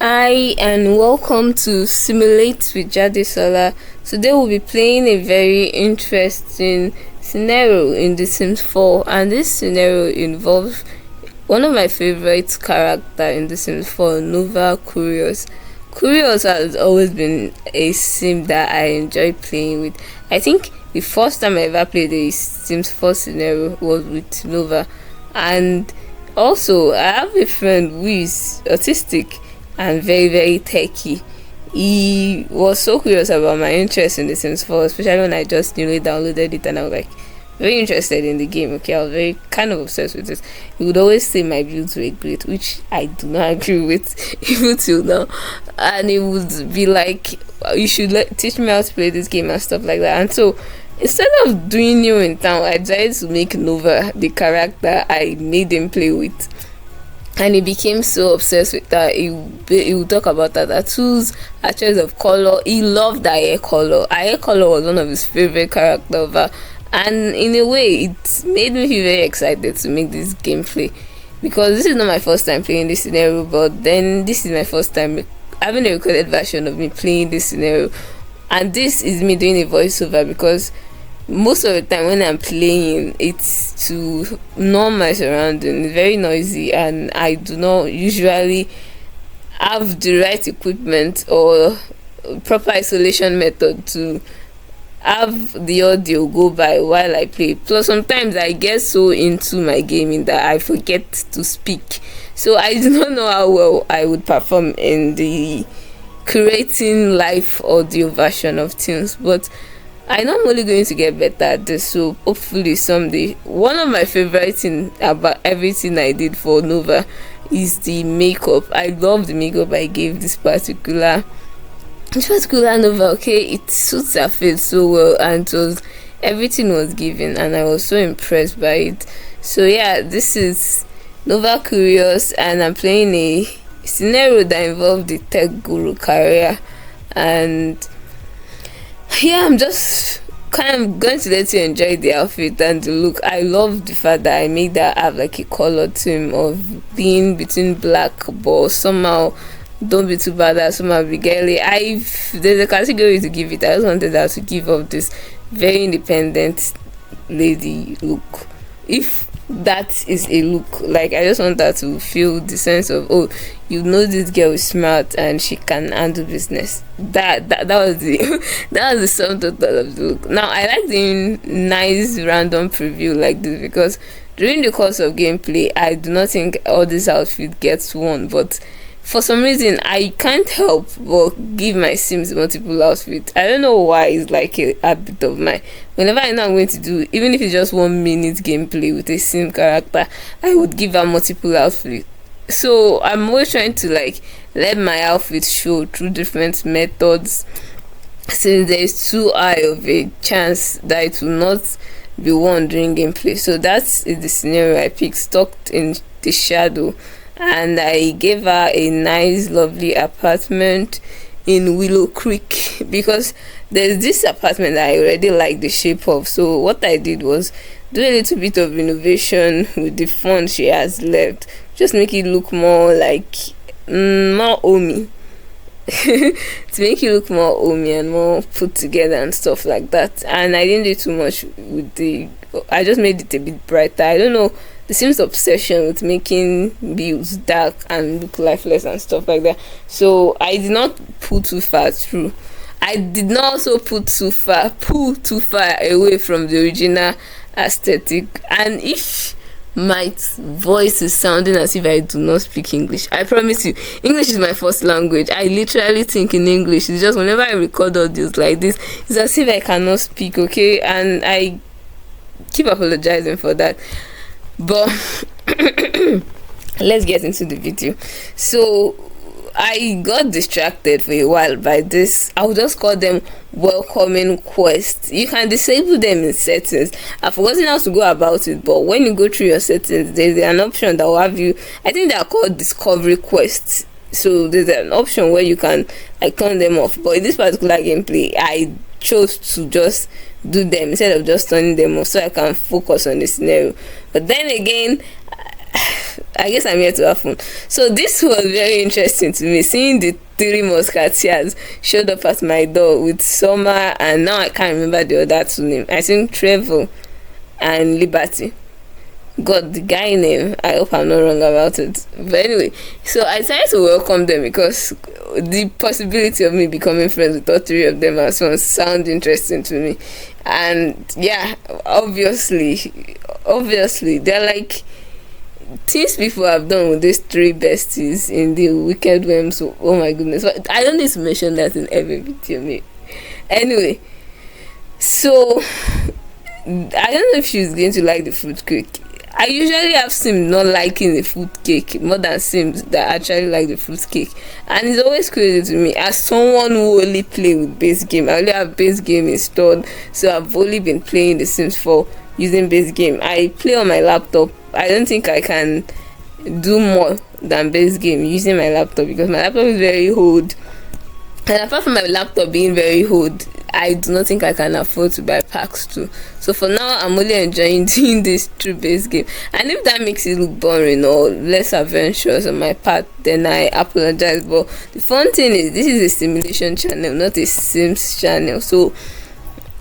Hi and welcome to Simulate with Jadesola. Today we'll be playing a very interesting scenario in The Sims 4, and this scenario involves one of my favorite characters in The Sims 4, Nova Curious. Curious has always been a sim that I enjoy playing with. I think the first time I ever played a Sims 4 scenario was with Nova, and also I have a friend who is autistic and very techy. He was so curious about my interest in The Sims 4, especially when I just newly downloaded it and I was like very interested in the game. Okay, I was very kind of obsessed with it. He would always say my builds were great, which I do not agree with even till now. And he would be like, you should teach me how to play this game and stuff like that. And so instead of doing new in town, I decided to make Nova the character I made him play with. And he became so obsessed with that. He would talk about that tattoos, her choice of color. He loved her hair color. Her hair color was one of his favorite characters, and in a way it made me feel very excited to make this gameplay, because this is not my first time playing this scenario, but then this is my first time having a recorded version of me playing this scenario, and this is me doing a voiceover, because most of the time when I'm playing, it's to numb my surroundings. It's very noisy and I do not usually have the right equipment or proper isolation method to have the audio go by while I play. Plus sometimes I get so into my gaming that I forget to speak, so I do not know how well I would perform in the creating live audio version of things, but I know I'm only going to get better at this, so hopefully someday. One of my favorite things about everything I did for Nova is the makeup. I love the makeup I gave this particular Nova. Okay, it suits her face so well, and everything was given, and I was so impressed by it. So yeah, this is Nova Curious, and I'm playing a scenario that involved the tech guru career, and yeah, I'm just kind of going to let you enjoy the outfit and the look. I love the fact that I made that have like a color to him of being between black, but somehow don't be too bad, somehow be girly. There's a category to give it. I just wanted her to give up this very independent lady look, if that is a look. Like, I just want her to feel the sense of, oh, you know, this girl is smart and she can handle business. That was the that was the sum total of the look. Now I like doing nice random preview like this, because during the course of gameplay I do not think all this outfit gets worn, but for some reason I can't help but give my sims multiple outfits. I don't know why. It's like a habit of mine. Whenever I know I'm going to do, even if it's just 1 minute gameplay with a sim character, I would give her multiple outfits. So I'm always trying to like let my outfit show through different methods, since there is too high of a chance that it will not be worn during gameplay. So that's the scenario I picked, stuck in the shadow, and I gave her a nice lovely apartment in Willow Creek, because there's this apartment that I already like the shape of. So what I did was do a little bit of innovation with the font she has left, just make it look more like more Omi to make it look more Omi and more put together and stuff like that. And I didn't do too much with I just made it a bit brighter. I don't know, there seems obsession with making builds dark and look lifeless and stuff like that, so I did not pull too far through. I did not also pull too far away from the original aesthetic. And if my voice is sounding as if I do not speak English, I promise you, English is my first language. I literally think in English. It's just whenever I record audios like this, it's as if I cannot speak, okay? And I keep apologizing for that, but let's get into the video. So I got distracted for a while by this, I'll just call them welcoming quests. You can disable them in settings. I've forgotten how to go about it, but when you go through your settings, there's an option that will have you, I think they are called discovery quests. So there's an option where you can like turn them off, but in this particular gameplay I chose to just do them instead of just turning them off, so I can focus on the scenario. But then again, I guess I'm here to have fun. So this was very interesting to me, seeing the three musketeers showed up at my door with Summer, and now I can't remember the other two names. I think Trevor and Liberty. God, the guy name, I hope I'm not wrong about it. But anyway, so I decided to welcome them because the possibility of me becoming friends with all three of them as well sound interesting to me. And yeah, obviously, they're like things people have done with these three besties in the Wicked Worms. So, oh my goodness, but I don't need to mention that in every video, me. Anyway, so I don't know if she's going to like the fruit cake. I usually have Sims not liking the fruit cake more than Sims that actually like the fruit cake, and it's always crazy to me as someone who only play with base game. I only have base game installed, so I've only been playing the Sims 4 using base game. I play on my laptop. I don't think I can do more than base game using my laptop because my laptop is very old, and apart from my laptop being very old, I do not think I can afford to buy packs too. So for now, I'm only enjoying doing this through base game. And if that makes it look boring or less adventurous on my part, then I apologize. But the fun thing is, this is a simulation channel, not a Sims channel. So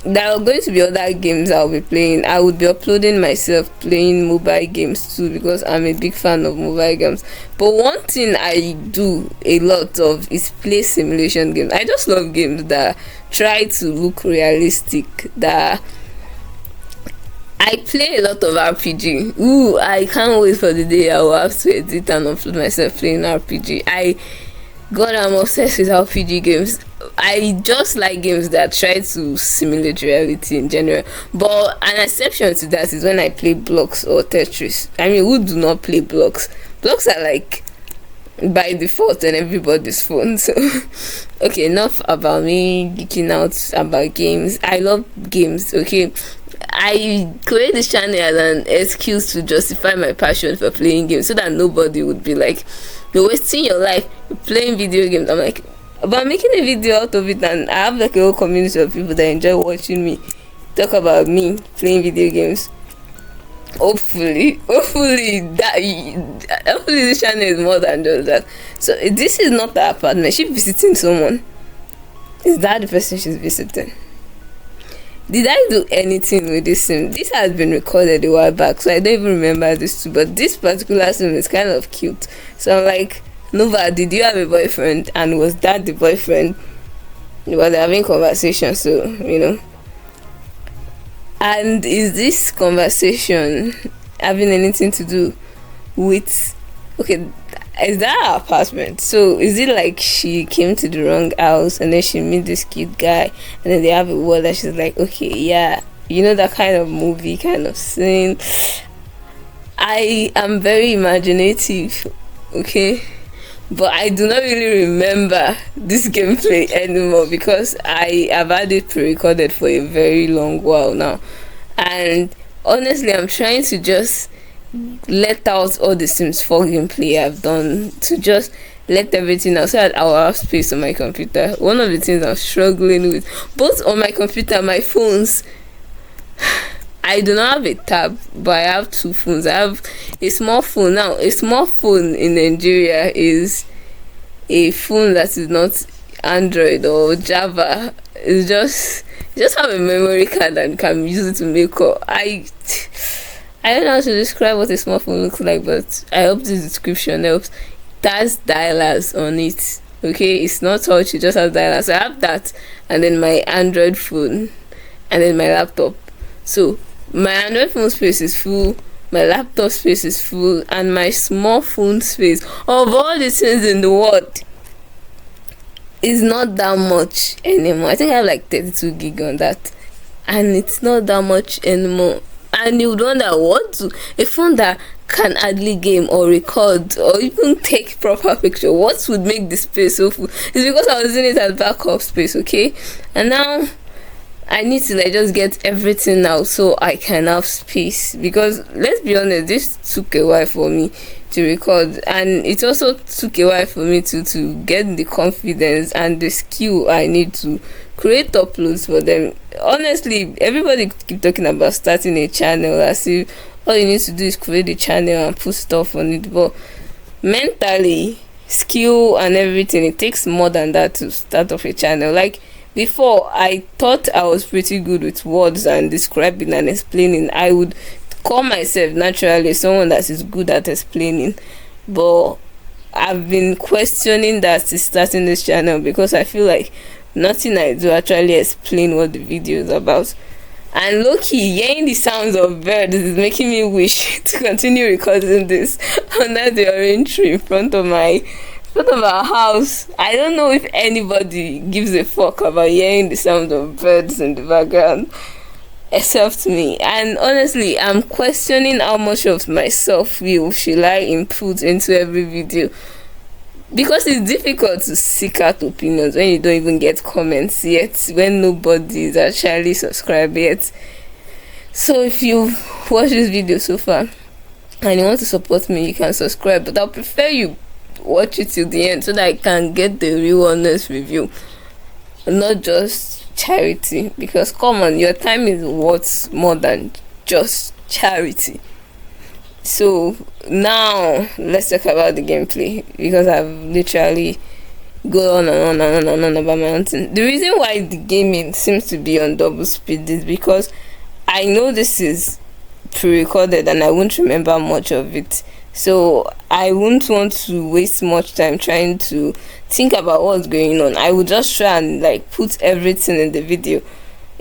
there are going to be other games I'll be playing. I would be uploading myself playing mobile games too because I'm a big fan of mobile games. But one thing I do a lot of is play simulation games. I just love games that try to look realistic. That I play a lot of RPG. Ooh, I can't wait for the day I will have to edit and upload myself playing RPG. God, I'm obsessed with RPG games. I just like games that try to simulate reality in general. But an exception to that is when I play blocks or Tetris. I mean, who do not play blocks? Blocks are like by default on everybody's phone. So, okay, enough about me geeking out about games. I love games, okay? I create this channel as an excuse to justify my passion for playing games so that nobody would be like, you're wasting your life playing video games. I'm like, but I'm making a video out of it, and I have like a whole community of people that enjoy watching me talk about me playing video games. Hopefully this channel is more than just that. So this is not the apartment. She's visiting someone. Is that the person she's visiting? Did I do anything with this sim? This has been recorded a while back, so I don't even remember this too. But this particular sim is kind of cute. So I'm like, Nova, did you have a boyfriend? And was that the boyfriend? Well, they're having conversation, so you know. And is this conversation having anything to do with, okay, is that her apartment? So is it like she came to the wrong house and then she met this cute guy and then they have a word that she's like, okay, yeah, you know, that kind of movie kind of scene. I am very imaginative, okay, but I do not really remember this gameplay anymore because I have had it pre-recorded for a very long while now, and honestly I'm trying to just let out all the Sims 4 gameplay I've done, to just let everything out so that I'll have space on my computer. One of the things I'm struggling with, both on my computer and my phones, I do not have a tab, but I have two phones. I have a small phone. Now, a small phone in Nigeria is a phone that is not Android or Java. It's just have a memory card and can use it to make call. I don't know how to describe what a small phone looks like, but I hope this description helps. It has dialers on it. Okay, it's not touch, it just has dialers. So I have that, and then my Android phone, and then my laptop. So my Android phone space is full, my laptop space is full, and my small phone space, of all the things in the world, is not that much anymore. I think I have like 32 gig on that, and it's not that much anymore. And you would wonder, a phone that can hardly game or record or even take proper picture, what would make the space so full? It's because I was using it as backup space, okay? And now I need to like just get everything out so I can have space, because let's be honest, this took a while for me to record, and it also took a while for me to get the confidence and the skill I need to create uploads for them. Honestly, everybody keep talking about starting a channel as if all you need to do is create the channel and put stuff on it. But mentally, skill and everything, it takes more than that to start off a channel. Like before, I thought I was pretty good with words and describing and explaining. I would call myself naturally someone that is good at explaining, but I've been questioning that since starting this channel, because I feel like nothing I do actually explain what the video is about. And low-key, hearing the sounds of birds is making me wish to continue recording this under the orange tree in front of our house. I don't know if anybody gives a fuck about hearing the sound of birds in the background except me. And honestly, I'm questioning how much of myself should I input into every video, because it's difficult to seek out opinions when you don't even get comments yet, when nobody is actually subscribed yet. So if you've watched this video so far and you want to support me, you can subscribe, but I'll prefer you watch it till the end so that I can get the real honest review, not just charity. Because come on, your time is worth more than just charity. So now let's talk about the gameplay, because I've literally gone on and on about my own thing. The reason why the gaming seems to be on double speed is because I know this is pre-recorded and I won't remember much of it, so I won't want to waste much time trying to think about what's going on. I would just try and like put everything in the video.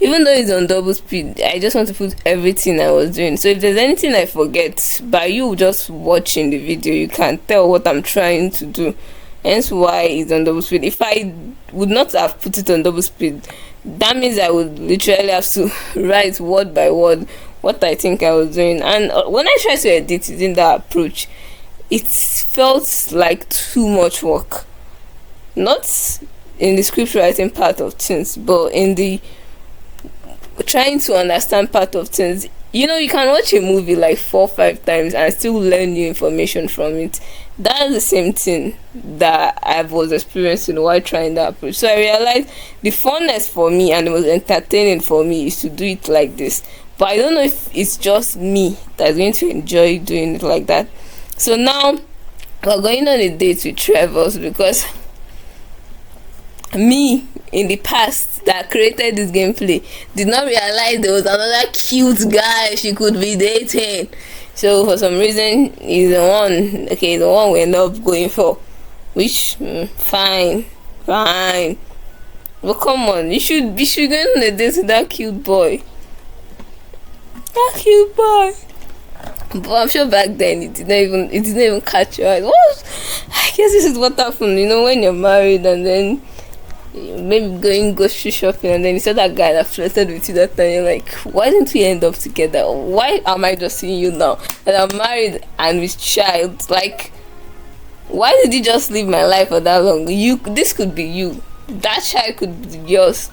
Even though it's on double speed, I just want to put everything I was doing. So if there's anything I forget, by you just watching the video, you can tell what I'm trying to do. Hence why it's on double speed. If I would not have put it on double speed, that means I would literally have to write word by word what I think I was doing. And when I tried to edit it in that approach, it felt like too much work. Not in the script writing part of things, but in the trying to understand part of things. You know, you can watch a movie like 4 or 5 times and still learn new information from it. That's the same thing that I was experiencing while trying that approach. So I realized the funness for me and the most entertaining for me is to do it like this. But I don't know if it's just me that's going to enjoy doing it like that. So now we're going on a date with Travels, because me in the past that created this gameplay did not realize there was another cute guy she could be dating. So for some reason he's the one we end up going for, which fine. But come on, you should go on a date with that cute boy. But I'm sure back then it didn't even catch your eyes. What? I guess this is what happened, you know, when you're married and then maybe going grocery shopping and then you saw that guy that flirted with you that time. You're like, why didn't we end up together? Why am I just seeing you now that I'm married and with child? Like, why did you just leave my life for that long? This could be you. That child could be yours.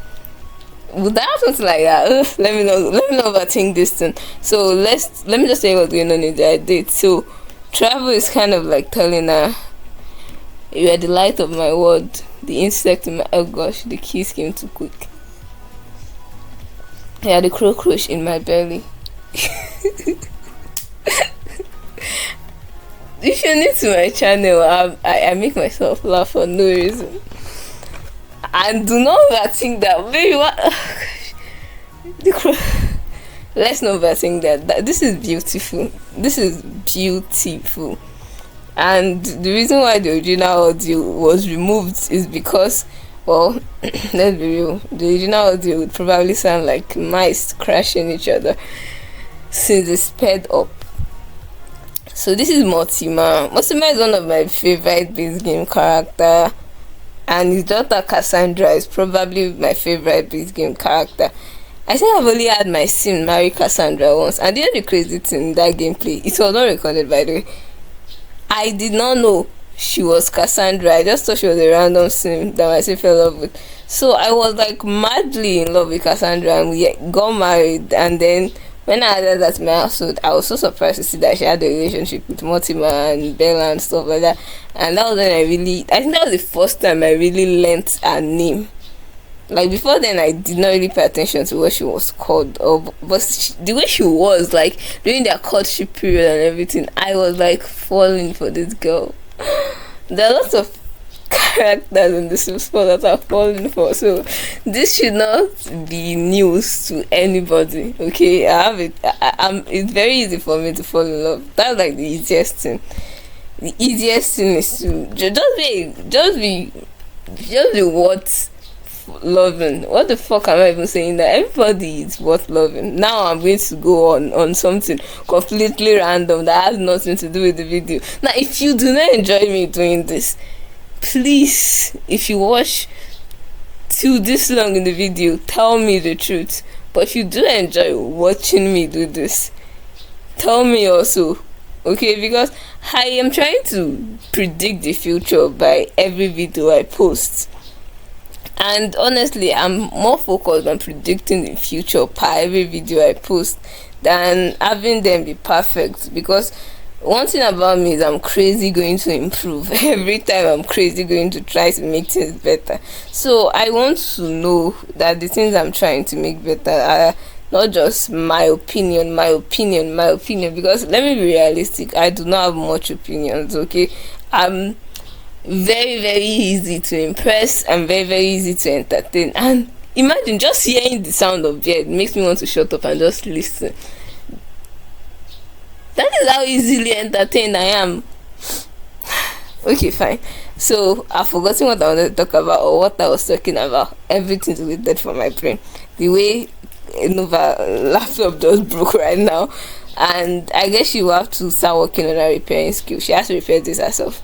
Would that have something like that? Let me know overthink this thing. So let me just say what's going on in their date. So Travel is kind of like telling her, you are the light of my world, the insect in my, oh gosh, the kiss came too quick. You are the cockroach in my belly. If you're new to my channel, I make myself laugh for no reason. And do not overthink that. Baby, what? Let's not overthink that. This is beautiful. This is beautiful. And the reason why the original audio was removed is because, well, let's be real, the original audio would probably sound like mice crashing each other since they sped up. So this is Mortimer. Mortimer is one of my favorite base game character, and his daughter Cassandra is probably my favorite base game character. I think I've only had my sim marry Cassandra once, and the only crazy thing in that gameplay, it was not recorded by the way, I did not know she was Cassandra. I just thought she was a random sim that my sim fell in love with. So I was like madly in love with Cassandra, and we got married. And then when I added that to my household, I was so surprised to see that she had a relationship with Mortimer and Bella and stuff like that. And that was when I think that was the first time I really learnt her name. Like before then, I did not really pay attention to what she was called, or but the way she was like during their courtship period and everything, I was like falling for this girl. There are lots of characters in the Sims 4 that are falling for, so this should not be news to anybody. Okay, I have it. It's very easy for me to fall in love. That's like the easiest thing. The easiest thing is to just be worth loving. What the fuck am I even saying? That everybody is worth loving. Now I'm going to go on something completely random that has nothing to do with the video. Now if you do not enjoy me doing this, please, if you watch till this long in the video, tell me the truth. But if you do enjoy watching me do this, tell me also. Okay, because I am trying to predict the future by every video I post. And honestly, I'm more focused on predicting the future per every video I post than having them be perfect. Because one thing about me is I'm crazy going to improve. Every time I'm crazy going to try to make things better. So I want to know that the things I'm trying to make better are not just my opinion, because let me be realistic, I do not have much opinions. Okay, I'm very easy to impress and very easy to entertain. And imagine just hearing the sound of beard makes me want to shut up and just listen. That is how easily entertained I am. Okay, fine. So I've forgotten what I wanted to talk about, or what I was talking about. Everything's deleted from my brain. The way Nova laptop just broke right now, and I guess she will have to start working on her repairing skill. She has to repair this herself.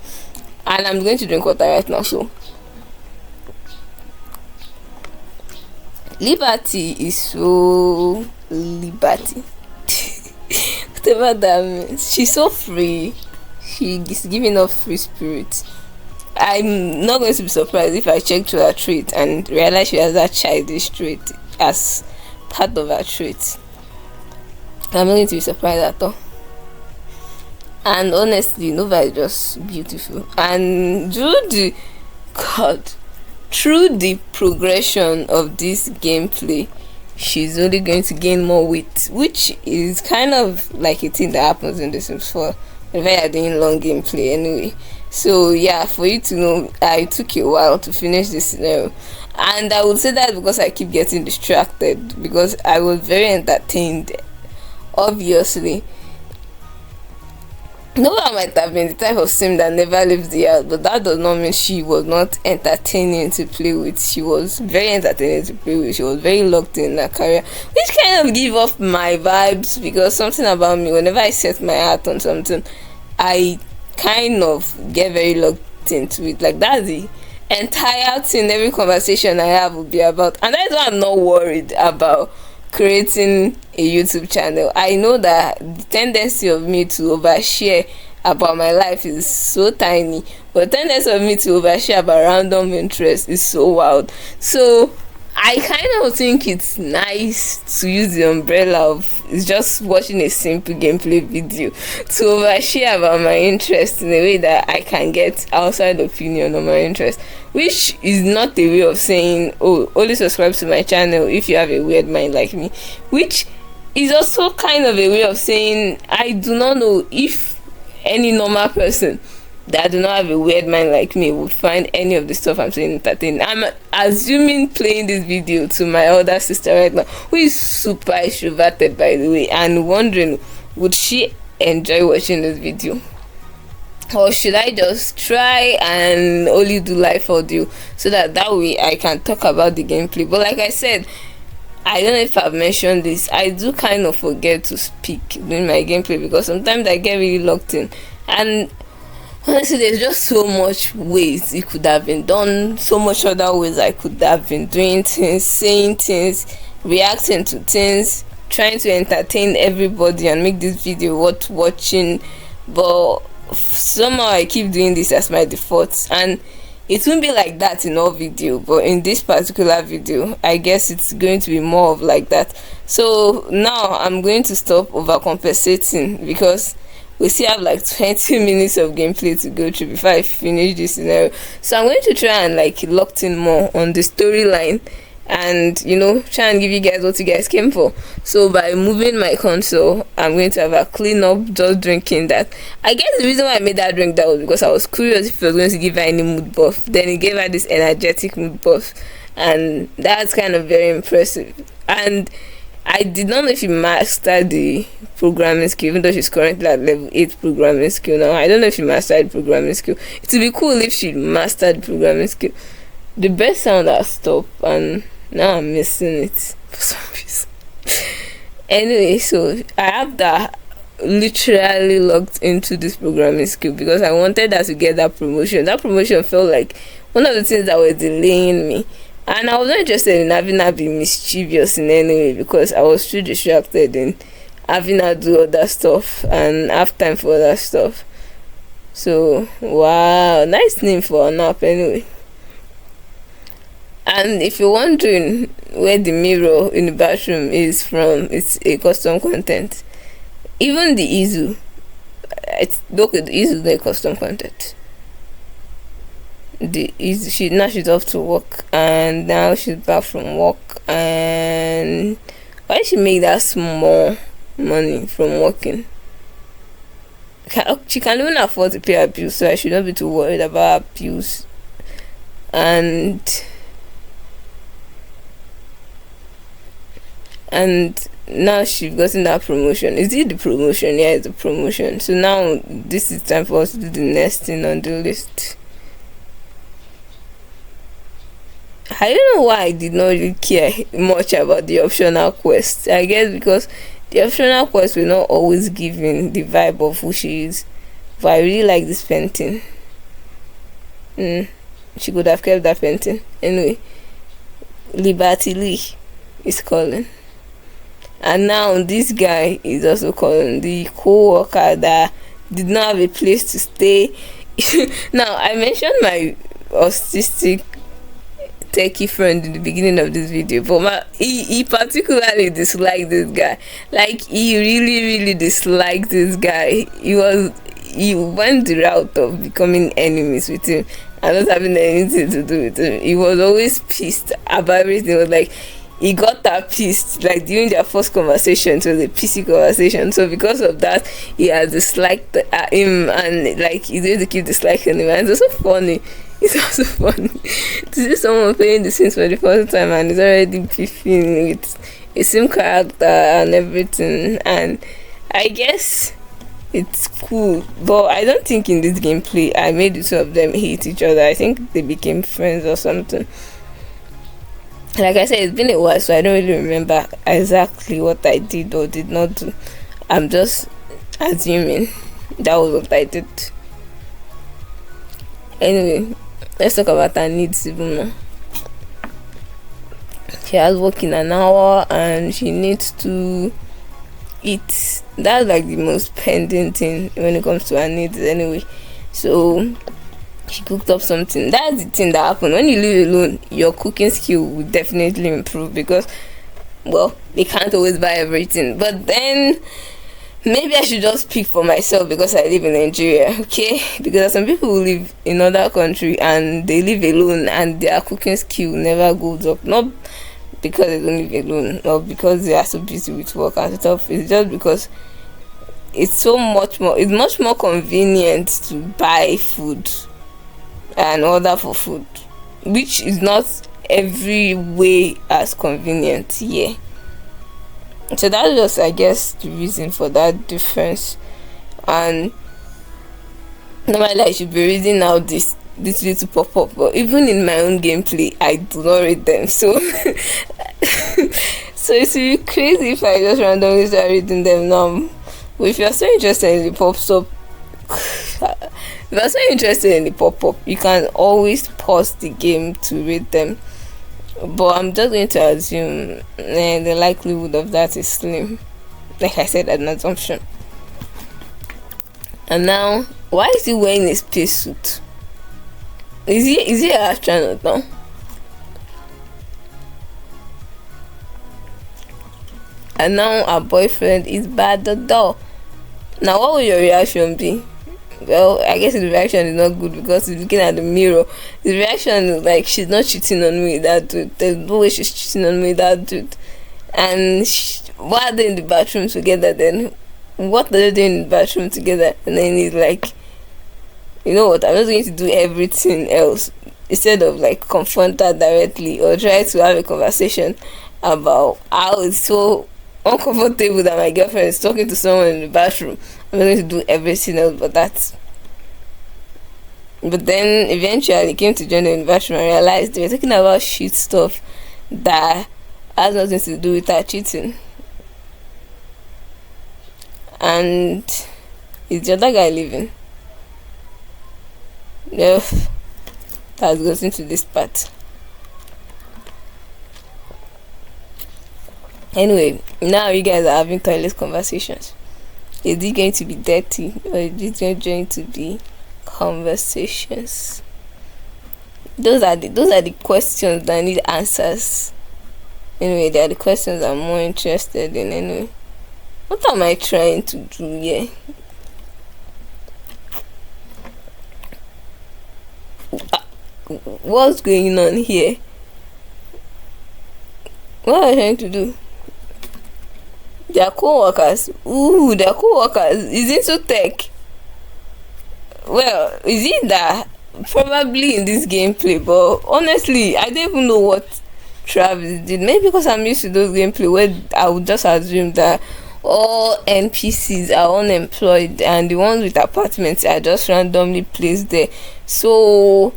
And I'm going to drink water right now. So Liberty is so liberty. Whatever that means. She's so free. She is giving off free spirit. I'm not going to be surprised if I check to her trait and realize she has that childish trait as part of her trait. I'm not going to be surprised at all. And honestly, Nova is just beautiful. And through the progression of this gameplay, she's only going to gain more weight, which is kind of like a thing that happens in the Sims 4 whenever you're doing long gameplay anyway. So yeah, for you to know, I took a while to finish this scenario, and I would say that because I keep getting distracted, because I was very entertained. Obviously, Nova might have been the type of sim that never leaves the house, but that does not mean she was not entertaining to play with. She was very entertaining to play with. She was very locked in her career, which kind of give off my vibes, because something about me, whenever I set my heart on something, I kind of get very locked into it. Like that's the entire thing every conversation I have will be about, and that's why I'm not worried about creating a YouTube channel. I know that the tendency of me to overshare about my life is so tiny, but the tendency of me to overshare about random interests is so wild. So I kind of think it's nice to use the umbrella of it's just watching a simple gameplay video to overshare about my interest in a way that I can get outside opinion on my interest, which is not a way of saying, oh, only subscribe to my channel if you have a weird mind like me, which is also kind of a way of saying I do not know if any normal person that do not have a weird mind like me would find any of the stuff I'm saying entertaining. I'm assuming playing this video to my older sister right now, who is super extroverted by the way, and wondering would she enjoy watching this video, or should I just try and only do live audio so that way I can talk about the gameplay. But like I said, I don't know if I've mentioned this, I do kind of forget to speak during my gameplay because sometimes I get really locked in, and honestly there's just so much ways it could have been done, so much other ways I could have been doing things, saying things, reacting to things, trying to entertain everybody and make this video worth watching. But somehow I keep doing this as my default, and it won't be like that in all video, but in this particular video I guess it's going to be more of like that. So now I'm going to stop overcompensating because we still have like 20 minutes of gameplay to go through before I finish this scenario. So I'm going to try and like lock in more on the storyline and try and give you guys what you guys came for. So by moving my console, I'm going to have a clean up just drinking that. I guess the reason why I made that drink that was because I was curious if it was going to give her any mood buff. Then it gave her this energetic mood buff, and that's kind of very impressive. And I did not know if she mastered the programming skill, even though she's currently at level 8 programming skill now. I don't know if she mastered programming skill. It would be cool if she mastered programming skill. The best sound has stopped, and now I'm missing it for some reason. Anyway, so I have that literally locked into this programming skill because I wanted her to get that promotion. That promotion felt like one of the things that were delaying me. And I was not interested in having her be mischievous in any way because I was too distracted in having her do other stuff and have time for other stuff. So, wow, nice name for an app anyway. And if you're wondering where the mirror in the bathroom is from, it's a custom content. Even the Izu, look at the Izu, the custom content. She's off to work, and now she's back from work. And why she make that small money from working? She can even afford to pay her bills, so I should not be too worried about her bills. And now she's gotten that promotion. Is it the promotion? Yeah, it's the promotion. So now this is time for us to do the next thing on the list. I don't know why I did not really care much about the optional quests. I guess because the optional quests were not always giving the vibe of who she is. But I really like this painting. She could have kept that painting. Anyway, Liberty Lee is calling. And now this guy is also calling, the co-worker that did not have a place to stay. Now, I mentioned my autistic techie friend in the beginning of this video, but he particularly disliked this guy. Like, he really disliked this guy. He went the route of becoming enemies with him and not having anything to do with him. He was always pissed about everything. It was like he got that pissed, like during their first conversation. It was a pissy conversation, so because of that he has disliked him, and like he's going to keep disliking him. And it's also funny. It's also funny to see someone playing the Sims for the first time and is already beefing with a same character and everything. And I guess it's cool, but I don't think in this gameplay I made the two of them hate each other. I think they became friends or something. Like I said, it's been a while, so I don't really remember exactly what I did or did not do. I'm just assuming that was what I did. Anyway, let's talk about her needs even more. She has work in an hour and she needs to eat. That's like the most pending thing when it comes to her needs anyway. So she cooked up something. That's the thing that happened when you live alone. Your cooking skill will definitely improve because, well, they can't always buy everything. But then maybe I should just speak for myself because I live in Nigeria, okay? Because there are some people who live in other country and they live alone and their cooking skill never goes up. Not because they don't live alone or because they are so busy with work and stuff. It's just because it's much more convenient to buy food and order for food, which is not every way as convenient here. So that's just, I guess, the reason for that difference. And normally I should be reading out this little pop-up, but even in my own gameplay I do not read them, so so it's really crazy if I just randomly start reading them now. But if you're so interested in the pop-up, you can always pause the game to read them. But I'm just going to assume the likelihood of that is slim. Like I said, an assumption. And now, why is he wearing a spacesuit? Is he an astronaut now? And now our boyfriend is by the door. Now, what will your reaction be? well, I guess the reaction is not good because he's looking at the mirror. The reaction is like, she's not cheating on me with that dude. There's no way she's cheating on me with that dude. And why are they in the bathroom together then? What are they doing in the bathroom together? And then he's like, you know what, I'm just going to do everything else instead of like confront her directly or try to have a conversation about how it's so uncomfortable that my girlfriend is talking to someone in the bathroom. I'm going to do everything else but that. But then eventually he came to join the bathroom and realized they were talking about shit stuff that has nothing to do with her cheating. And is the other guy leaving? Yeah, that goes into this part. Anyway, now you guys are having toilet conversations. Is it going to be dirty or is it going to be conversations? Those are the questions that need answers. Anyway, they are the questions I'm more interested in. Anyway, what am I trying to do here? What's going on here? What am I trying to do? Their co-workers. Ooh, their co-workers is into tech. Well, is it that? Probably in this gameplay, but honestly, I don't even know what Travis did. Maybe because I'm used to those gameplay where I would just assume that all NPCs are unemployed and the ones with apartments are just randomly placed there. So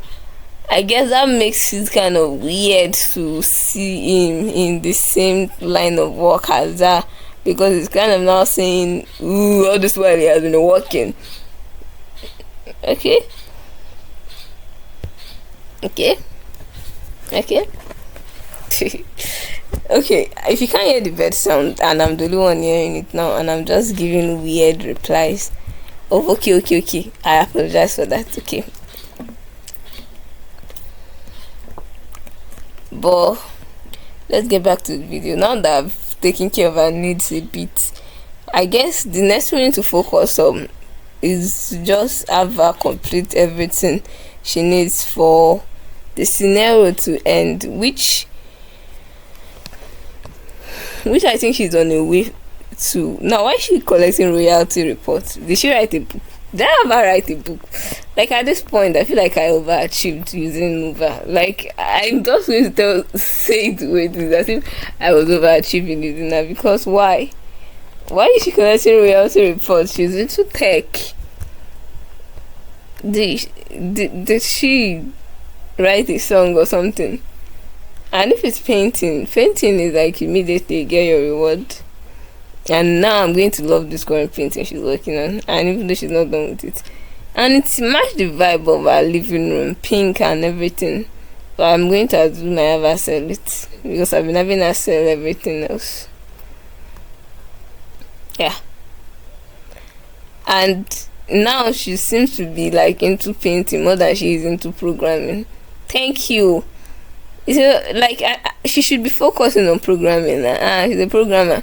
I guess that makes it kind of weird to see him in the same line of work as that, because it's kind of now saying, ooh, all this while he has been working. Okay. Okay. Okay, if you can't hear the bed sound and I'm the only one hearing it now and I'm just giving weird replies of okay, I apologize for that. Okay, but let's get back to the video. Now that I've taken care of our needs a bit, I guess the next thing we need to focus on is to just have her complete everything she needs for the scenario to end, which I think she's on a way to. Now, why is she collecting royalty reports? Did she write a book? Did I ever write a book? Like, at this point, I feel like I overachieved using Nova. Like, I'm just going to say it the way it is, as if I was overachieving using that. Because why? Why is she collecting royalty reports? She's into tech. Did she write a song or something? And if it's painting is like immediately you get your reward. And now I'm going to love this current painting she's working on, and even though she's not done with it, and it's matched the vibe of our living room, pink and everything. But I'm going to assume I ever sell it because I've been having her sell everything else. Yeah. And now she seems to be like into painting more than she is into programming. Thank you. It's like she should be focusing on programming. She's a programmer.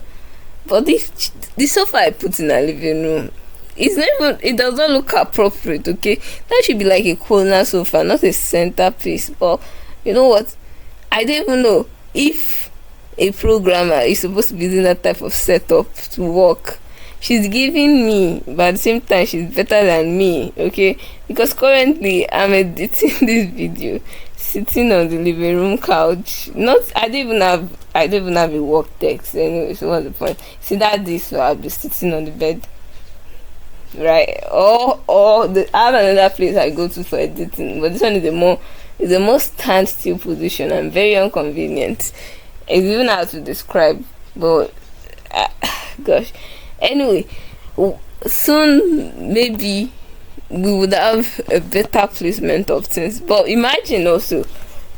But the sofa I put in her living room, it does not look appropriate. Okay, that should be like a corner sofa, not a centerpiece. But you know what? I don't even know if a programmer is supposed to be using that type of setup to work. She's giving me, but at the same time she's better than me. Okay, because currently I'm editing this video sitting on the living room couch. I don't even have a work desk anyway, so what's the point? See that this, so I'll be sitting on the bed, right? Or I have another place I go to for editing, but this one is the most standstill position and very inconvenient. It's even hard to describe, but gosh. Anyway, soon maybe we would have a better placement of things. But imagine also,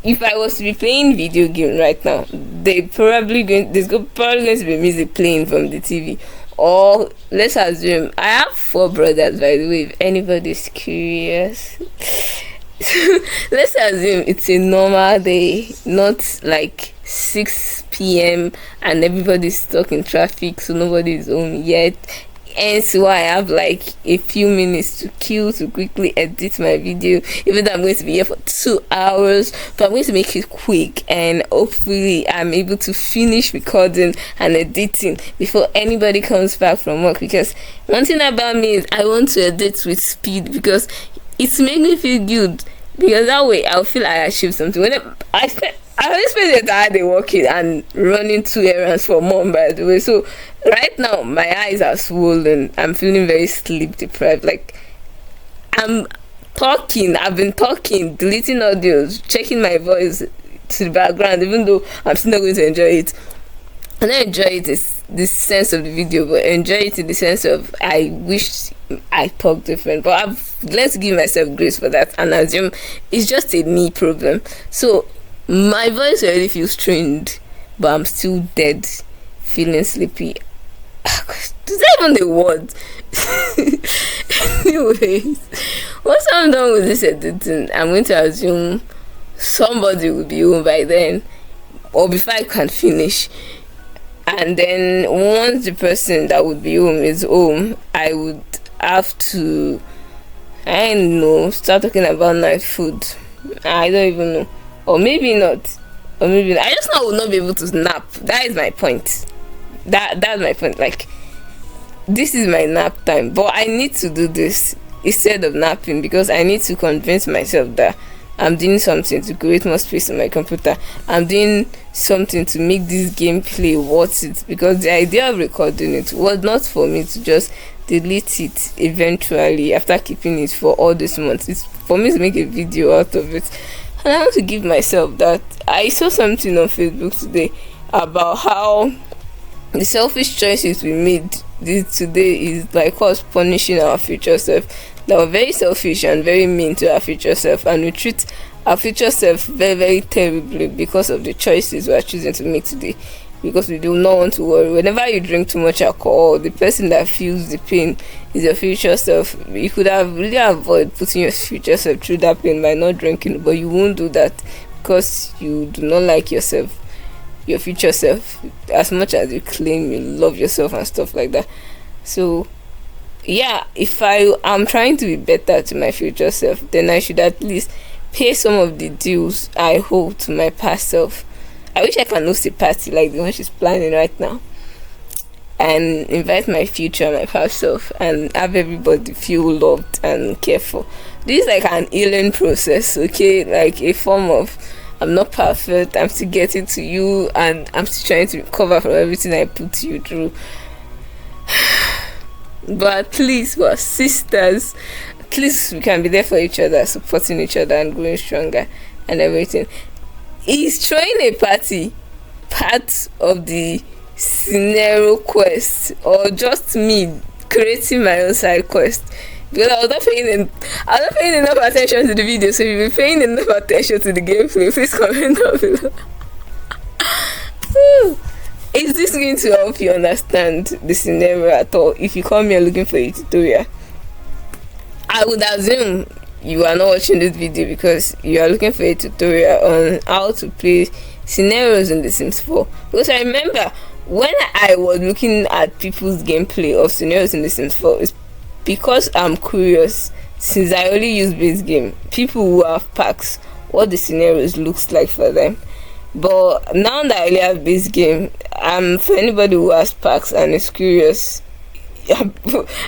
if I was to be playing video game right now, there's probably going to be music playing from the TV. Or let's assume I have 4 brothers, by the way, if anybody's curious. Let's assume it's a normal day, not like 6 p.m. and everybody's stuck in traffic, so nobody's home yet. Hence why I have like a few minutes to kill to quickly edit my video, even though I'm going to be here for 2 hours. But I'm going to make it quick, and hopefully I'm able to finish recording and editing before anybody comes back from work. Because one thing about me is I want to edit with speed, because it's make me feel good, because that way I'll feel like I achieved something. When I always spend the entire day working and running 2 errands for mom, by the way. So right now my eyes are swollen. I'm feeling very sleep deprived. Like, I've been talking, deleting audios, checking my voice to the background, even though I'm still not going to enjoy it. I don't enjoy it is the sense of the video, but enjoy it in the sense of I wish I talk different. But I've learned to give myself grace for that and assume it's just a me problem. So my voice already feels strained, but I'm still dead, feeling sleepy. Is that even the word? Anyways, once I'm done with this editing, I'm going to assume somebody will be home by then, or before I can finish. And then once the person that would be home is home, I would have to, I don't know, start talking about night food. I don't even know. Or maybe not. Or maybe not. I just know I will not be able to nap. That is my point. That's my point. Like, this is my nap time. But I need to do this instead of napping, because I need to convince myself that I'm doing something to create more space on my computer. I'm doing something to make this gameplay worth it, because the idea of recording it was not for me to just delete it eventually after keeping it for all this months. It's for me to make a video out of it. And I want to give myself that. I saw something on Facebook today about how the selfish choices we made today is like us punishing our future self. That we're very selfish and very mean to our future self, and we treat our future self very, very terribly because of the choices we are choosing to make today. Because we do not want to worry. Whenever you drink too much alcohol, the person that feels the pain is your future self. You could have really avoided putting your future self through that pain by not drinking, but you won't do that because you do not like yourself, your future self, as much as you claim you love yourself and stuff like that. So yeah, if I'm trying to be better to my future self, then I should at least pay some of the dues I owe to my past self. I wish I can host a party like the one she's planning right now, and invite my future and my past self, and have everybody feel loved and cared for. This is like an healing process, okay? Like a form of, I'm not perfect, I'm still getting to you, and I'm still trying to recover from everything I put you through. But at least we're sisters. At least we can be there for each other, supporting each other and growing stronger and everything. Is throwing a party part of the scenario quest, or just me creating my own side quest? Because I was not paying enough attention to the video. So if you've been paying enough attention to the gameplay, please comment down below. Is this going to help you understand the scenario at all? If you come here looking for a tutorial, I would assume you are not watching this video because you are looking for a tutorial on how to play scenarios in The Sims 4. Because I remember when I was looking at people's gameplay of scenarios in The Sims 4, it's because I'm curious. Since I only use base game, people who have packs, what the scenarios looks like for them. But now that I only have base game, for anybody who has packs and is curious, I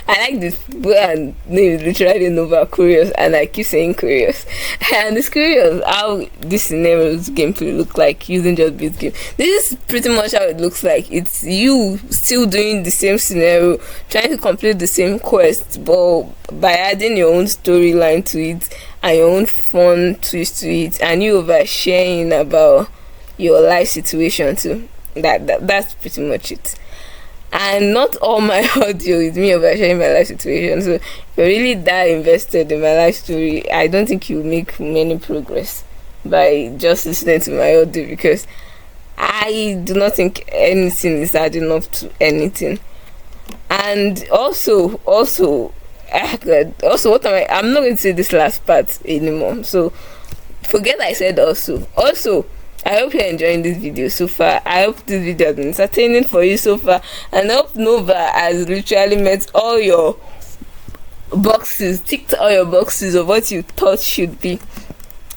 like this brand name is literally Nova Curious, and I keep saying curious. And it's curious how this scenario's gameplay look like using just base game. This is pretty much how it looks like. It's you still doing the same scenario, trying to complete the same quest, but by adding your own storyline to it and your own fun twist to it, and you oversharing about your life situation too. That's pretty much it. And not all my audio is me oversharing my life situation. So if you're really that invested in my life story, I don't think you'll make many progress by just listening to my audio, because I do not think anything is adding up to anything. And also what I'm not going to say this last part anymore, so forget I said also I hope you're enjoying this video so far. I hope this video has been entertaining for you so far, and I hope Nova has literally met all your boxes, ticked all your boxes of what you thought should be.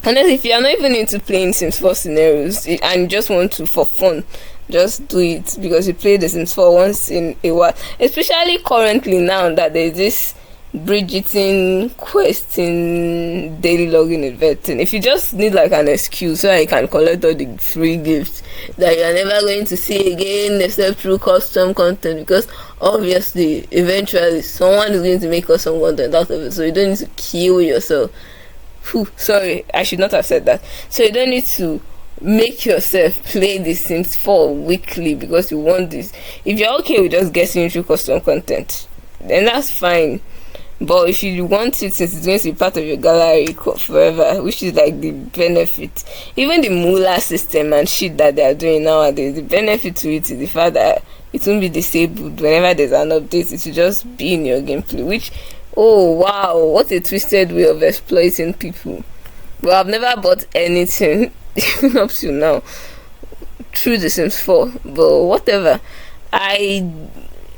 And then if you are not even into playing Sims 4 scenarios and you just want to for fun, just do it, because you play the Sims 4 once in a while, especially currently now that there's this Bridgeting questing daily login event. And if you just need like an excuse so I can collect all the free gifts that you're never going to see again except through custom content, because obviously eventually someone is going to make custom content out of it, so you don't need to kill yourself. Sorry, I should not have said that. So you don't need to make yourself play the Sims 4 weekly because you want this. If you're okay with just getting into custom content, then that's fine. But if you want it, since it's going to be part of your gallery forever, which is like the benefit, even the Moolah system and shit that they are doing nowadays, the benefit to it is the fact that it won't be disabled whenever there's an update. It will just be in your gameplay, which, oh wow, what a twisted way of exploiting people. But I've never bought anything even up to now through the Sims 4, but whatever.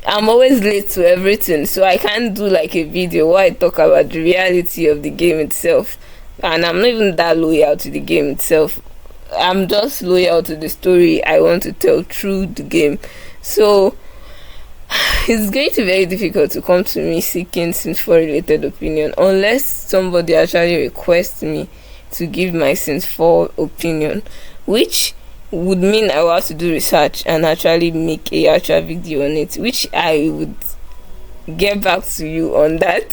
I'm always late to everything, so I can't do like a video where I talk about the reality of the game itself, and I'm not even that loyal to the game itself. I'm just loyal to the story I want to tell through the game. So it's going to be very difficult to come to me seeking Sims 4 related opinion unless somebody actually requests me to give my Sims 4 opinion, which would mean I will have to do research and actually make a actual video on it, which I would get back to you on that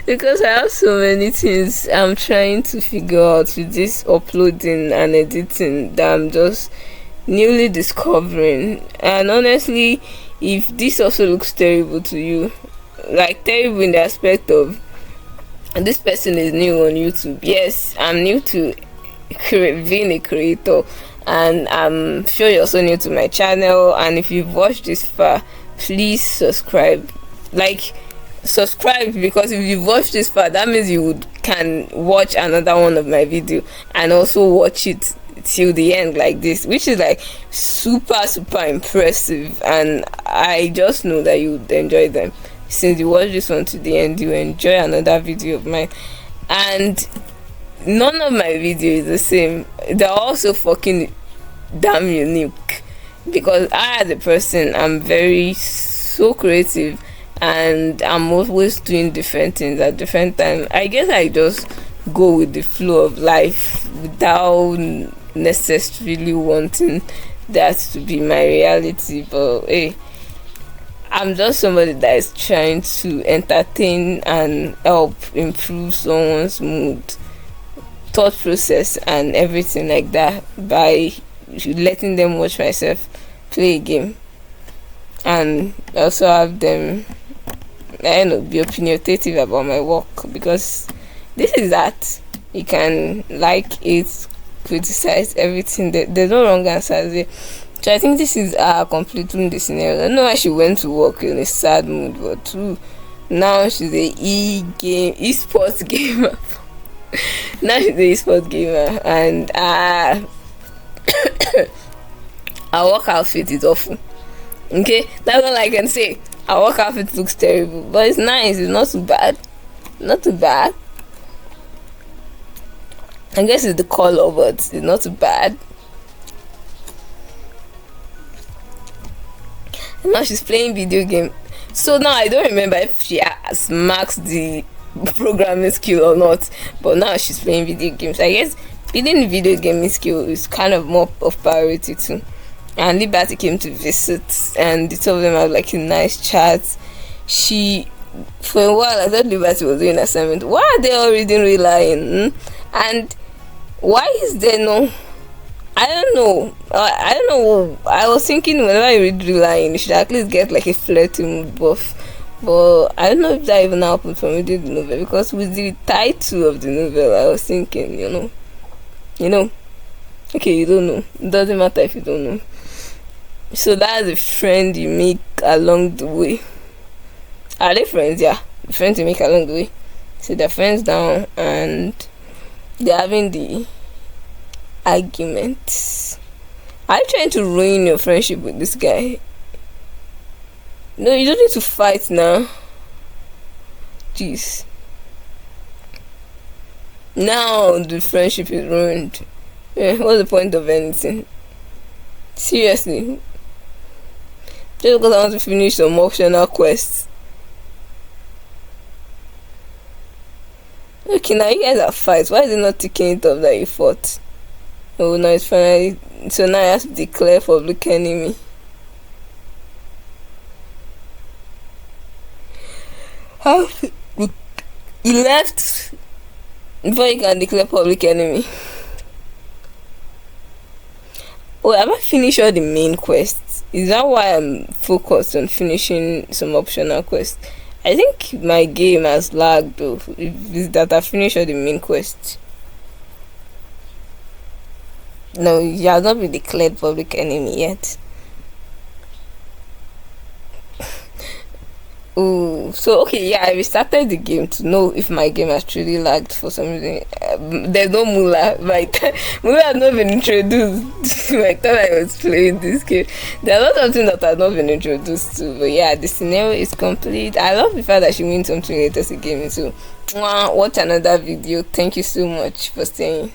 because I have so many things I'm trying to figure out with this uploading and editing that I'm just newly discovering. And honestly, if this also looks terrible to you, like terrible in the aspect of this person is new on YouTube, yes, I'm new to being a creator, and I'm sure you're also new to my channel, and if you've watched this far, please subscribe. Like, subscribe, because if you've watched this far, that means you can watch another one of my video and also watch it till the end like this, which is like super impressive, and I just know that you would enjoy them. Since you watch this one to the end, you enjoy another video of mine. And none of my videos is the same. They're also fucking damn unique, because I, as a person, I'm very so creative, and I'm always doing different things at different times. I guess I just go with the flow of life without necessarily wanting that to be my reality. But hey, I'm just somebody that is trying to entertain and help improve someone's mood, thought process, and everything like that by letting them watch myself play a game, and also have them, I don't know, be opinionative about my work, because this is that you can like it, criticize everything. There's no wrong answers there. So I think this is completing the scenario. I know why she went to work in a sad mood, but too, now she's a esports gamer. Now she's a esports gamer, and our work outfit is awful. Okay, that's all I can say. Our work outfit looks terrible, but it's nice. It's not too bad. Not too bad. I guess it's the color, but it's not too bad. And now she's playing video game. So now I don't remember if she has maxed the programming skill or not, but now she's playing video games. I guess building the video gaming skill is kind of more of priority too. And Liberty came to visit, and the two of them have like a nice chat. For a while I thought Liberty was doing assignment. Why are they all reading Relying? And why is there no, I don't know. I was thinking whenever I read Relying, you should at least get like a flirty mood buff. But I don't know if that even happened from reading the novel, because with the title of the novel, I was thinking, you know. Okay, you don't know. It doesn't matter if you don't know. So that's a friend you make along the way. Are they friends? Yeah, the friends you make along the way. So they're friends now, and they're having the arguments. Are you trying to ruin your friendship with this guy? No, you don't need to fight now. Jeez. Now the friendship is ruined. What's the point of anything? Seriously. Just because I want to finish some optional quests. Okay, now you guys are fights. Why is it not taking it up that you fought? Oh, now it's finally. So now I have to declare public enemy. How? You left before you can declare public enemy. Oh, have I finished all the main quests? Is that why I'm focused on finishing some optional quests? I think my game has lagged though. Is that I finished all the main quests. No, you have not been declared public enemy yet. Oh, so okay, yeah, I restarted the game to know if my game has truly lagged for some reason. There's no Mula. Mula has not been introduced by the time I was playing this game. There's a lot of things that have not been introduced to, but yeah, the scenario is complete. I love the fact that she wins something related to gaming. So, watch another video. Thank you so much for staying.